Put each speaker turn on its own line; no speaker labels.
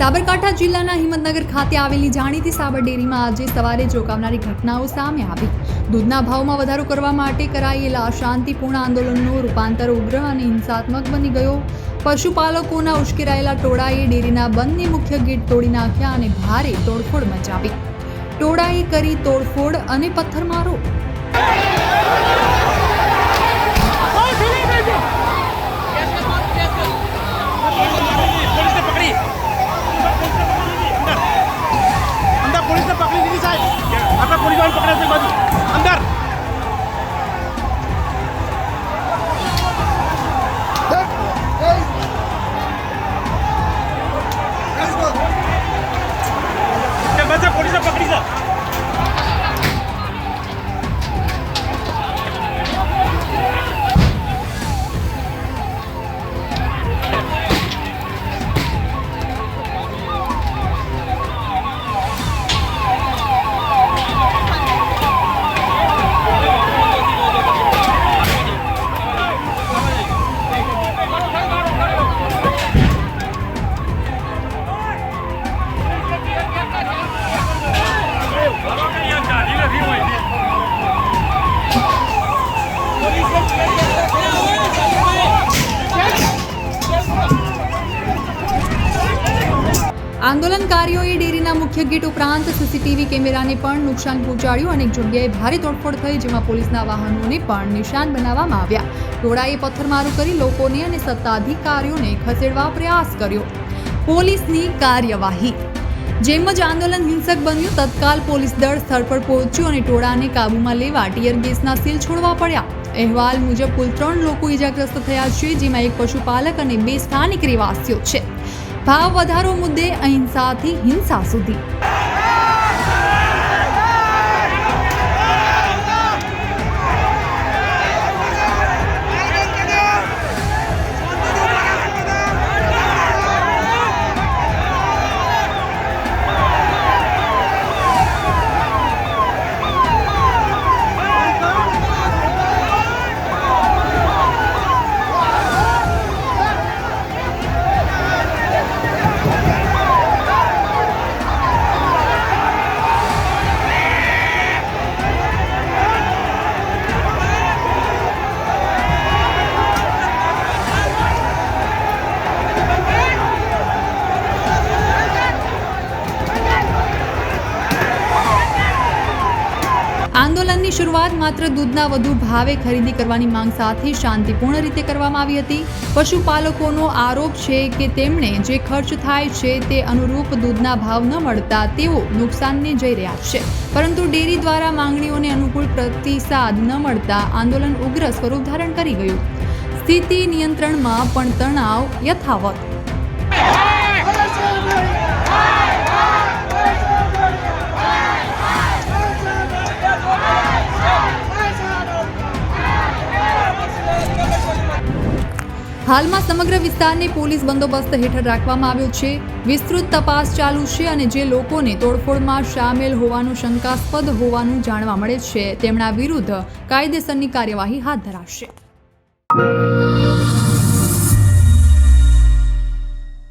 સાબરકાંઠા જિલ્લાના હિંમતનગર ખાતે આવેલી જાણીતી સાબર ડેરીમાં આજે સવારે ચોંકાવનારી ઘટનાઓ સામે આવી। દૂધના ભાવમાં વધારો કરવા માટે કરાયેલા શાંતિપૂર્ણ આંદોલનનું રૂપાંતર ઉગ્ર અને હિંસાત્મક બની ગયો। પશુપાલકોના ઉશ્કેરાયેલા ટોળાએ ડેરીના બંને મુખ્ય ગેટ તોડી નાખ્યા અને ભારે તોડફોડ મચાવી। ટોળાએ કરી તોડફોડ અને પથ્થરમારો।
पुलिस ने पकड़ी ली साहब, आपका पुलिस वाले पकड़ा से बाजू अंदर। पुलिस ने पकड़ी सर।
આંદોલનકારીઓએ ડેરીના મુખ્ય ગેટ ઉપરાંત સીસીટીવી કેમેરાને પણ નુકસાન પહોંચાડ્યું। અનેક જગ્યાએ ભારે તોડફોડ થઈ, જેમાં પોલીસના વાહનોને પણ નિશાન બનાવવામાં આવ્યા। ટોળાએ પથ્થરમારો કરી લોકોને અને સત્તાધિકારીઓને ખસેડવા પ્રયાસ કર્યો। પોલીસની કાર્યવાહી। જેમ જ આંદોલન હિંસક બન્યું, તત્કાલ પોલીસ દળ સ્થળ પર પહોંચ્યું અને ટોળાને કાબૂમાં લેવા ટીયર ગેસના સીલ છોડવા પડ્યા। અહેવાલ મુજબ કુલ 3 લોકો ઇજાગ્રસ્ત થયા છે, જેમાં એક પશુપાલક અને 2 સ્થાનિક રહેવાસીઓ છે। ભાવ વધારો મુદ્દે અહિંસાથી હિંસા સુધી। આંદોલનની શરૂઆત માત્ર દૂધના વધુ ભાવે ખરીદી કરવાની માંગ સાથે શાંતિપૂર્ણ રીતે કરવામાં આવી હતી। પશુપાલકોનો આરોપ છે કે તેમણે જે ખર્ચ થાય છે તે અનુરૂપ દૂધના ભાવ ન મળતા તેઓ નુકસાનને જઈ રહ્યા છે, પરંતુ ડેરી દ્વારા માંગણીઓને અનુકૂળ પ્રતિસાદ ન મળતા આંદોલન ઉગ્ર સ્વરૂપ ધારણ કરી ગયું। સ્થિતિ નિયંત્રણમાં પણ તણાવ યથાવત। હાલમાં સમગ્ર વિસ્તારને પોલીસ બંદોબસ્ત હેઠળ રાખવામાં આવ્યો છે। વિસ્તૃત તપાસ ચાલુ છે અને જે લોકોને તોડફોડમાં સામેલ હોવાનું શંકાસ્પદ હોવાનું જાણવા મળે છે તેમના વિરુદ્ધ કાયદેસરની કાર્યવાહી હાથ ધરાશે।